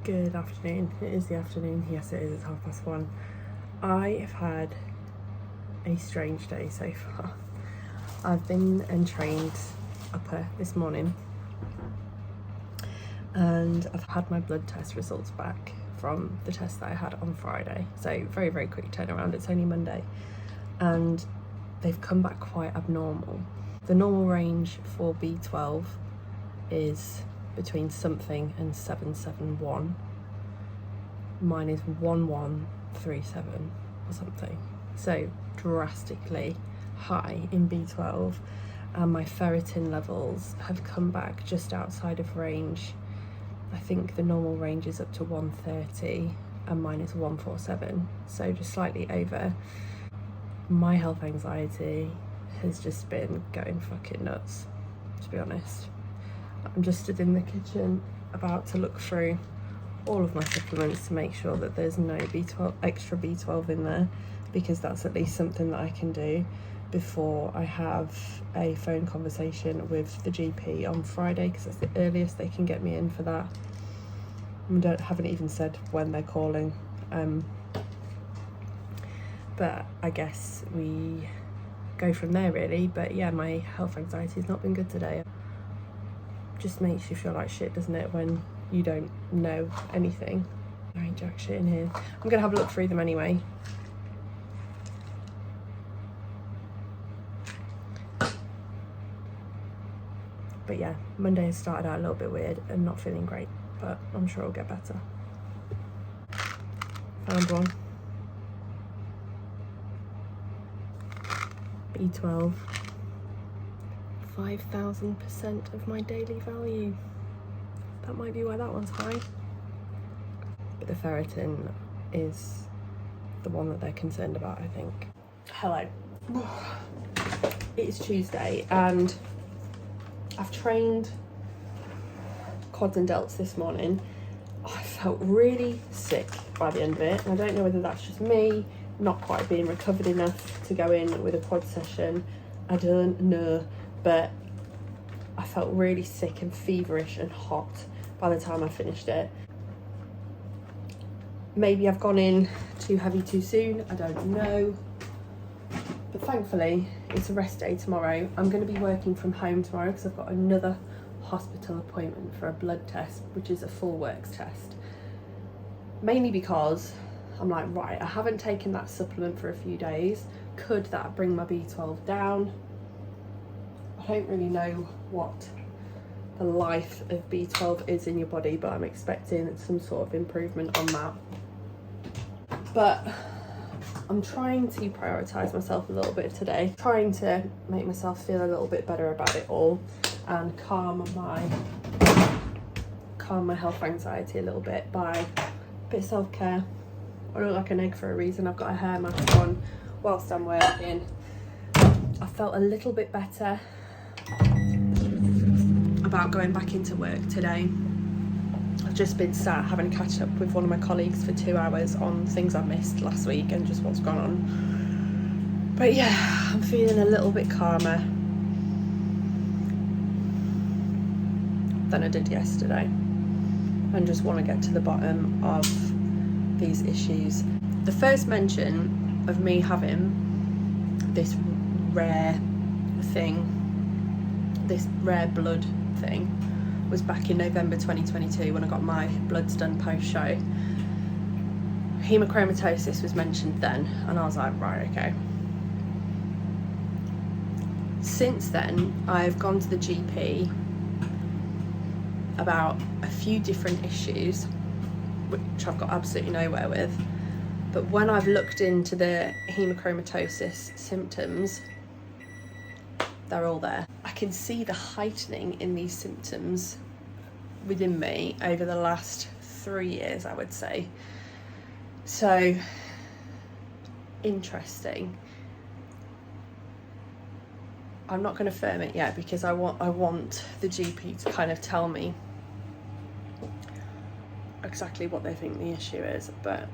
Good afternoon. It is the afternoon. Yes, it is. It's 1:30. I have had a strange day so far. I've been and trained upper this morning, and I've had my blood test results back from the test that I had on Friday. So very, very quick turnaround. It's only Monday, and they've come back quite abnormal. The normal range for B12 is between something and 771. Mine is 1137 or something. So drastically high in B12, and my ferritin levels have come back just outside of range. I think the normal range is up to 130 and mine is 147, so just slightly over. My health anxiety has just been going fucking nuts, to be honest. I'm just stood in the kitchen about to look through all of my supplements to make sure that there's no extra B12 in there, because that's at least something that I can do before I have a phone conversation with the GP on Friday, because that's the earliest they can get me in for that. Haven't even said when they're calling, but I guess we go from there really. But yeah, my health anxiety has not been good today. Just makes you feel like shit, doesn't it, when you don't know anything. There ain't jack shit in here. I'm gonna have a look through them anyway. But yeah, Monday has started out a little bit weird and not feeling great, but I'm sure it'll get better. Found one. B12. 5,000% of my daily value. That might be why that one's high. But the ferritin is the one that they're concerned about, I think. Hello. It is Tuesday and I've trained quads and delts this morning. I felt really sick by the end of it, and I don't know whether that's just me not quite being recovered enough to go in with a quad session. I don't know, but I felt really sick and feverish and hot by the time I finished it. Maybe I've gone in too heavy too soon, I don't know. But thankfully, it's a rest day tomorrow. I'm going to be working from home tomorrow because I've got another hospital appointment for a blood test, which is a full works test. Mainly because I'm like, right, I haven't taken that supplement for a few days. Could that bring my B12 down? I don't really know what the life of B12 is in your body, but I'm expecting some sort of improvement on that. But I'm trying to prioritise myself a little bit today, trying to make myself feel a little bit better about it all and calm my health anxiety a little bit by a bit of self-care. I look like an egg for a reason. I've got a hair mask on whilst I'm working. I felt a little bit better about going back into work today. I've just been sat having a catch up with one of my colleagues for 2 hours on things I missed last week and just what's gone on. But yeah, I'm feeling a little bit calmer than I did yesterday, and just want to get to the bottom of these issues. The first mention of me having this rare thing, this rare blood thing, was back in November 2022 when I got my bloods done post-show. Hemochromatosis was mentioned then, and I was like, right, okay. Since then, I've gone to the GP about a few different issues, which I've got absolutely nowhere with. But when I've looked into the hemochromatosis symptoms, they're all there. I can see the heightening in these symptoms within me over the last 3 years, I would say. So, interesting. I'm not going to firm it yet because I want the GP to kind of tell me exactly what they think the issue is, but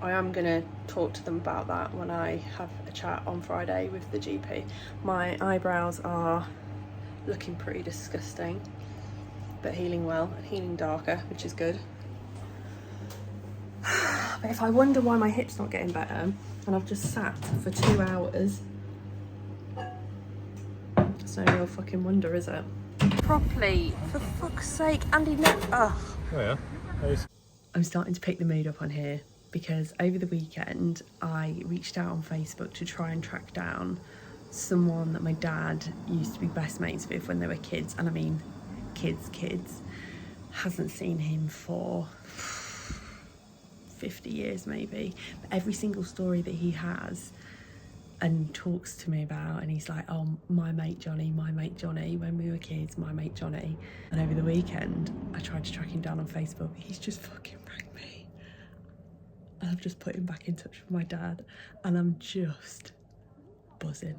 I am going to talk to them about that when I have a chat on Friday with the GP. My eyebrows are looking pretty disgusting, but healing well and healing darker, which is good. But if I wonder why my hip's not getting better, and I've just sat for 2 hours, it's no real fucking wonder, is it? Properly, for fuck's sake, Andy, no. Ugh. Oh yeah. Nice. I'm starting to pick the mood up on here because over the weekend I reached out on Facebook to try and track down someone that my dad used to be best mates with when they were kids, and I mean kids. Hasn't seen him for 50 years maybe, but every single story that he has and talks to me about, and he's like, oh, my mate Johnny, when we were kids, my mate Johnny. And over the weekend I tried to track him down on Facebook. He's just fucking rang me, and I've just put him back in touch with my dad, and I'm just buzzing.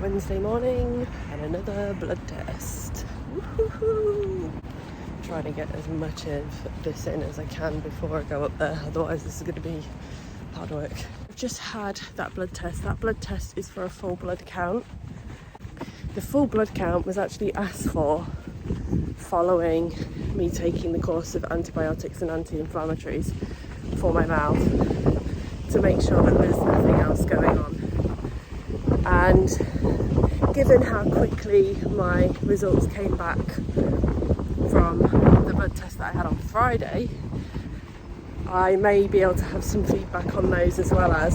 Wednesday morning and another blood test. Woo-hoo-hoo. Trying to get as much of this in as I can before I go up there, otherwise this is going to be hard work. I've just had that blood test. That blood test is for a full blood count. The full blood count was actually asked for following me taking the course of antibiotics and anti-inflammatories for my mouth to make sure that there's nothing else going on. And given how quickly my results came back from the blood test that I had on Friday, I may be able to have some feedback on those, as well as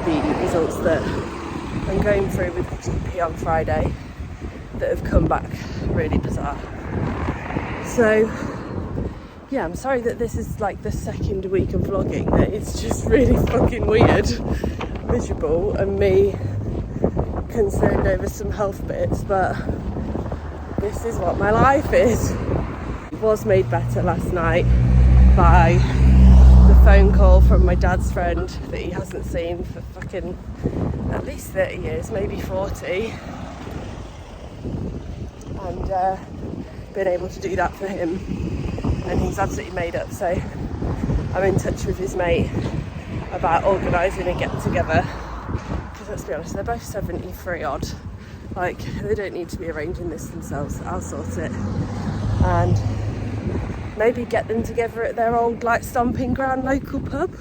the results that I'm going through with the GP on Friday that have come back really bizarre. So yeah, I'm sorry that this is like the second week of vlogging, that it's just really fucking weird, miserable, and me concerned over some health bits, but this is what my life is. It was made better last night by the phone call from my dad's friend that he hasn't seen for fucking at least 30 years, maybe 40, and been able to do that for him, and he's absolutely made up. So I'm in touch with his mate about organising a get together, because let's be honest, they're both 73 odd, like they don't need to be arranging this themselves. I'll sort it, and maybe get them together at their old like stomping ground local pub.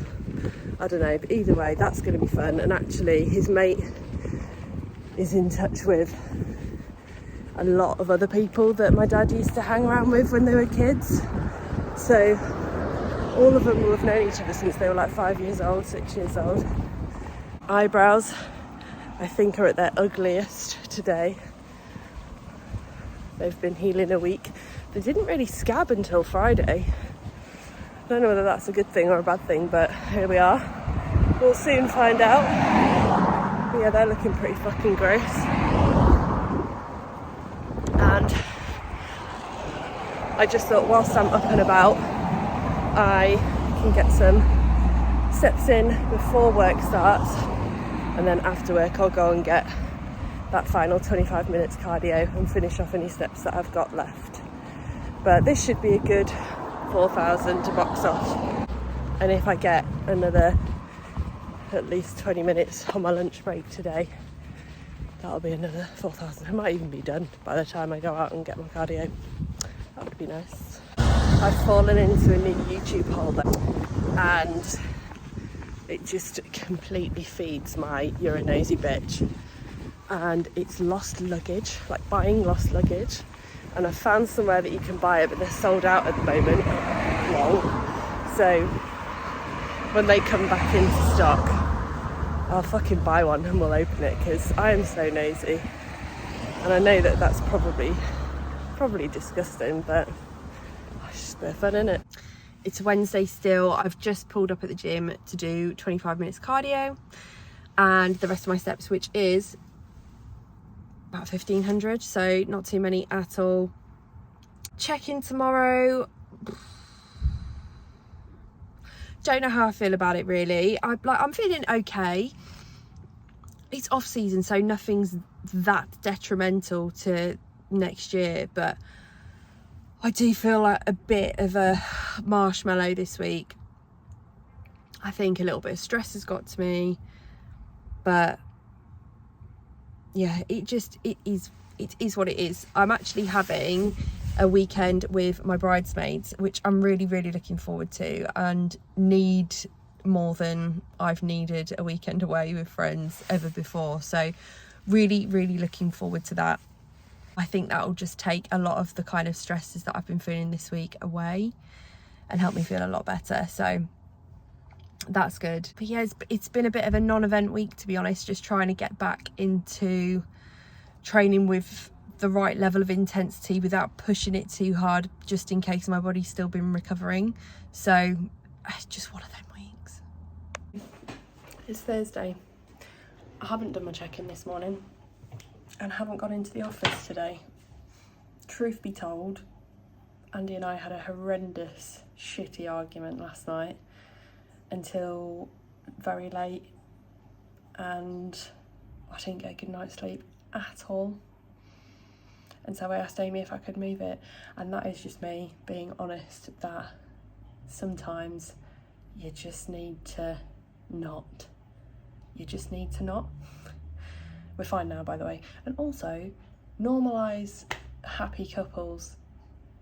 I don't know, but either way that's going to be fun. And actually his mate is in touch with a lot of other people that my dad used to hang around with when they were kids, so all of them will have known each other since they were like 5 years old, 6 years old. Eyebrows, I think, are at their ugliest today. They've been healing a week. They didn't really scab until Friday. I don't know whether that's a good thing or a bad thing, but here we are. We'll soon find out. But yeah, they're looking pretty fucking gross. And I just thought, whilst I'm up and about, I can get some steps in before work starts, and then after work I'll go and get that final 25 minutes cardio and finish off any steps that I've got left. But this should be a good 4,000 to box off, and if I get another at least 20 minutes on my lunch break today, that'll be another 4,000. I might even be done by the time I go out and get my cardio. That would be nice. I've fallen into a new YouTube hole though, and it just completely feeds my you're a nosy bitch, and it's lost luggage, like buying lost luggage, and I found somewhere that you can buy it, but they're sold out at the moment. Lol. So when they come back into stock, I'll fucking buy one and we'll open it, because I am so nosy, and I know that that's probably disgusting, but it's just a bit of fun, isn't it? It's Wednesday still. I've just pulled up at the gym to do 25 minutes cardio and the rest of my steps, which is about 1,500, so not too many at all. Check in tomorrow. Don't know how I feel about it really. I'm feeling okay. It's off season, so nothing's that detrimental to next year, but I do feel like a bit of a marshmallow this week. I think a little bit of stress has got to me, but yeah, it is what it is. I'm actually having a weekend with my bridesmaids, which I'm really looking forward to, and need more than I've needed a weekend away with friends ever before. So really looking forward to that. I think that will just take a lot of the kind of stresses that I've been feeling this week away and help me feel a lot better. So that's good. But yeah, it's been a bit of a non-event week, to be honest, just trying to get back into training with the right level of intensity without pushing it too hard, just in case my body's still been recovering. So just one of them weeks. It's Thursday. I haven't done my check-in this morning and haven't gone into the office today. Truth be told, Andy and I had a horrendous shitty argument last night until very late, and I didn't get a good night's sleep at all. And so I asked Amy if I could move it, and that is just me being honest that sometimes you just need to not. You just need to not. We're fine now, by the way. And also, normalise happy couples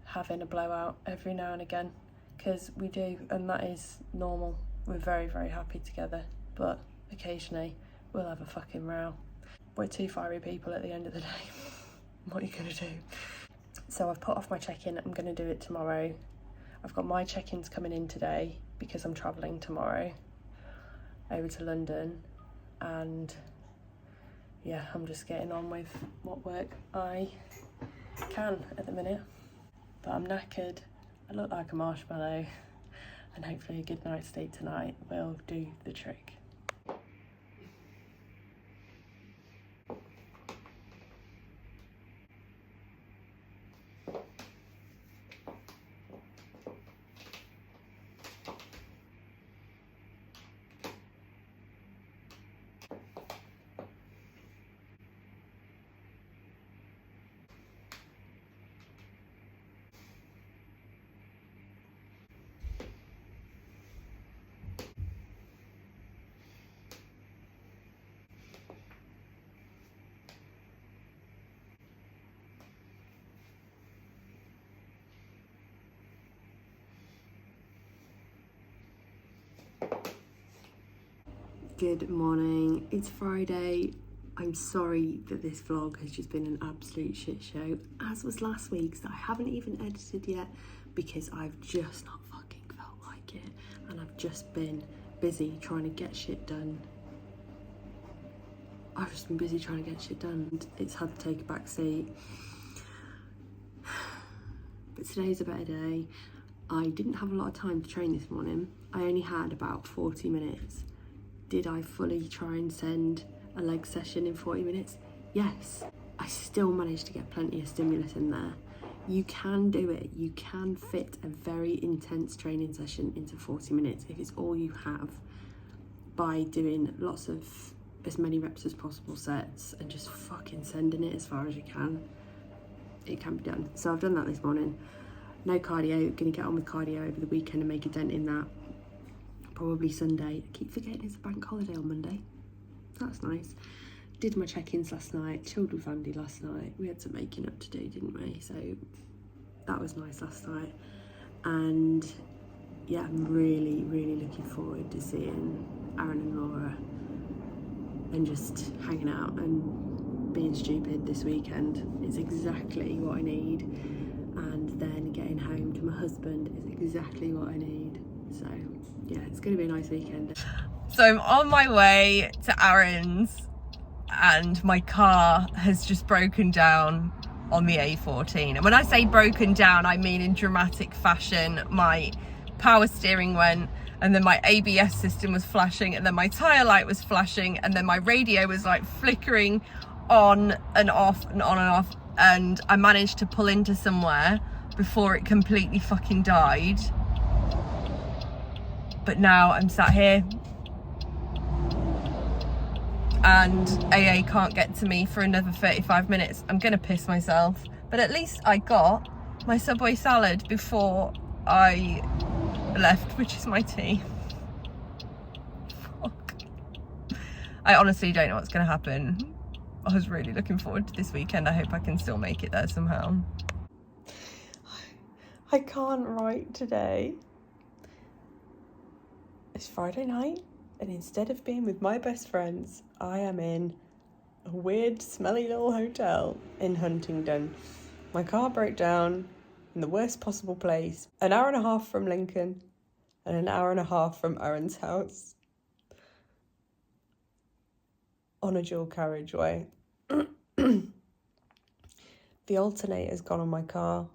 having a blowout every now and again, because we do, and that is normal. We're very happy together, but occasionally we'll have a fucking row. We're two fiery people at the end of the day. What are you gonna do? So I've put off my check-in. I'm gonna do it tomorrow. I've got my check-ins coming in today because I'm travelling tomorrow over to London, and yeah, I'm just getting on with what work I can at the minute. But I'm knackered, I look like a marshmallow, and hopefully a good night's sleep tonight will do the trick. Good morning, it's Friday. I'm sorry that this vlog has just been an absolute shit show, as was last week's that I haven't even edited yet because I've just not fucking felt like it, and I've just been busy trying to get shit done. And it's had to take a back seat. But today's a better day. I didn't have a lot of time to train this morning. I only had about 40 minutes. Did I fully try and send a leg session in 40 minutes? Yes. I still managed to get plenty of stimulus in there. You can do it. You can fit a very intense training session into 40 minutes if it's all you have, by doing lots of as many reps as possible sets and just fucking sending it as far as you can. It can be done. So I've done that this morning. No cardio. Gonna get on with cardio over the weekend and make a dent in that. Probably Sunday. I keep forgetting it's a bank holiday on Monday. That's nice. Did my check-ins last night, chilled with Andy last night. We had some making up to do, didn't we? So that was nice last night. And yeah, I'm really looking forward to seeing Aaron and Laura and just hanging out and being stupid this weekend. It's exactly what I need. And then getting home to my husband is exactly what I need. So yeah, it's going to be a nice weekend. So I'm on my way to Aaron's and my car has just broken down on the A14. And when I say broken down, I mean in dramatic fashion. My power steering went, and then my ABS system was flashing, and then my tyre light was flashing, and then my radio was like flickering on and off and on and off. And I managed to pull into somewhere before it completely fucking died. But now I'm sat here and AA can't get to me for another 35 minutes. I'm gonna piss myself, but at least I got my Subway salad before I left, which is my tea. Fuck. I honestly don't know what's gonna happen. I was really looking forward to this weekend. I hope I can still make it there somehow. I can't write today. It's Friday night, and instead of being with my best friends, I am in a weird, smelly little hotel in Huntingdon. My car broke down in the worst possible place, an hour and a half from Lincoln and an hour and a half from Aaron's house, on a dual carriageway. The alternator's gone on my car,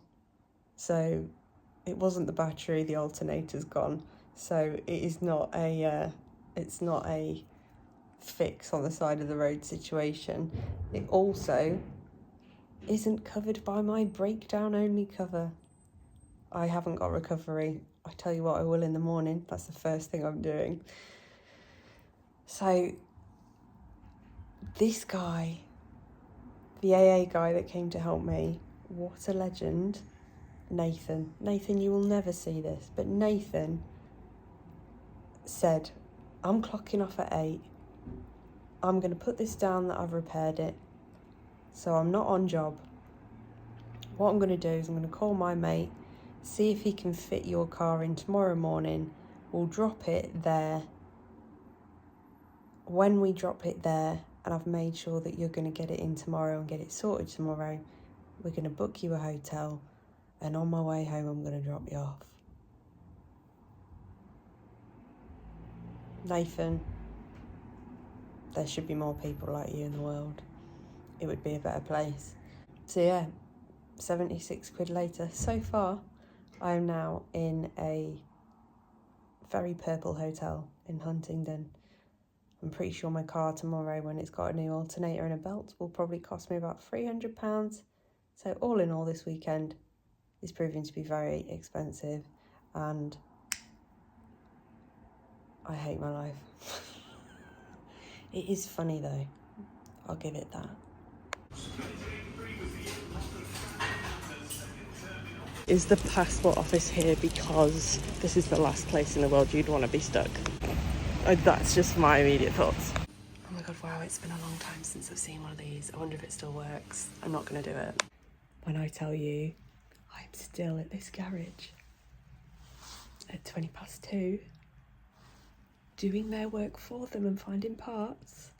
so it wasn't the battery, the alternator's gone. So it's not a fix on the side of the road situation. It also isn't covered by my breakdown only cover. I haven't got recovery. I tell you what, I will in the morning. That's the first thing I'm doing. So this guy, the AA guy that came to help me, what a legend. Nathan, you will never see this, but Nathan said, I'm clocking off at 8. I'm going to put this down that I've repaired it, so I'm not on job. What I'm going to do is I'm going to call my mate, see if he can fit your car in tomorrow morning. We'll drop it there. When we drop it there, and I've made sure that you're going to get it in tomorrow and get it sorted tomorrow, we're going to book you a hotel, and on my way home I'm going to drop you off. Nathan, there should be more people like you in the world. It would be a better place. So yeah, 76 quid later. So far, I am now in a very purple hotel in Huntingdon. I'm pretty sure my car tomorrow, when it's got a new alternator and a belt, will probably cost me about £300. So all in all, this weekend is proving to be very expensive, and I hate my life. It is funny though, I'll give it that. Is the passport office here because this is the last place in the world you'd want to be stuck? That's just my immediate thoughts. Oh my god, wow, it's been a long time since I've seen one of these. I wonder if it still works. I'm not going to do it. When I tell you I'm still at this garage at 2:20, doing their work for them and finding parts.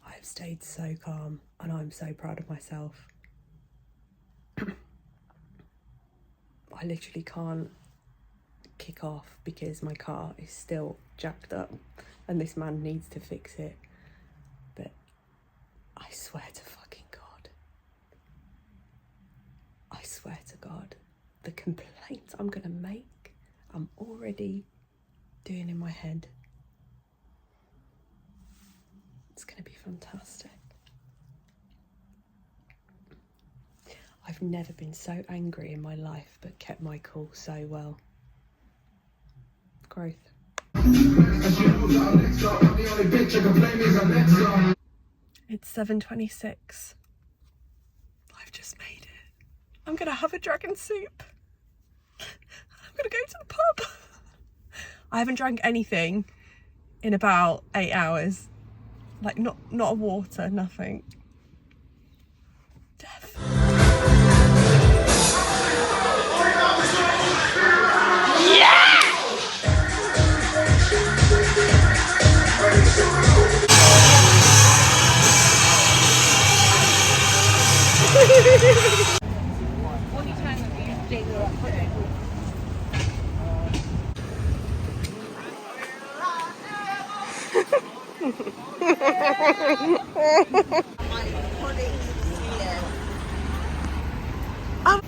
I've stayed so calm and I'm so proud of myself. I literally can't kick off because my car is still jacked up and this man needs to fix it. But I swear to fucking God, I swear to God, the complaints I'm gonna make, I'm already doing in my head. It's gonna be fantastic. I've never been so angry in my life, but kept my cool so well. Growth. It's 7:26. I've just made it. I'm gonna have a dragon soup. I'm gonna go to the pub. I haven't drank anything in about 8 hours. Like not a water, nothing. Death.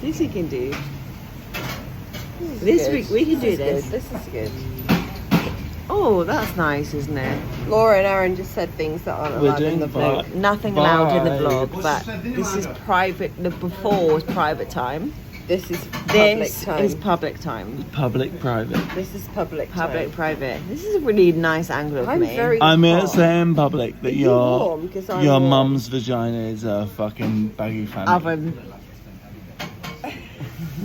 This we can do. This week we can do this. This is good. Oh, that's nice, isn't it? Laura and Aaron just said things that aren't allowed in the vlog. Nothing allowed in the vlog, but this is private. The before was private time. This is public time. This is public time. Public-private. This is public-private. This is a really nice angle of me. I'm here saying public that your mum's vagina is a fucking baggy fanny. Oven.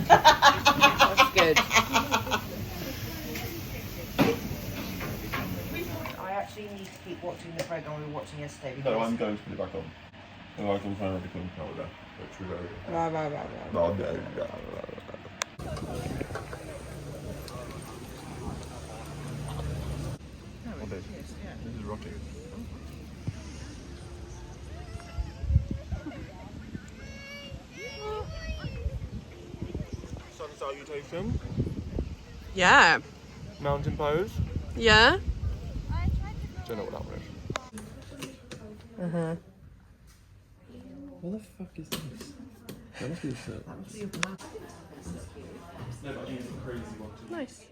That's good. I actually need to keep watching the program we were watching yesterday. No, I'm going to put it back on. Oh, I can finally become powder. Which we Right. This is rotting. Sun salutation. Yeah. Mountain pose. Yeah. Don't know what that one is. What the fuck is this? That must be a shirt. No, but I mean, it's a crazy one. Nice.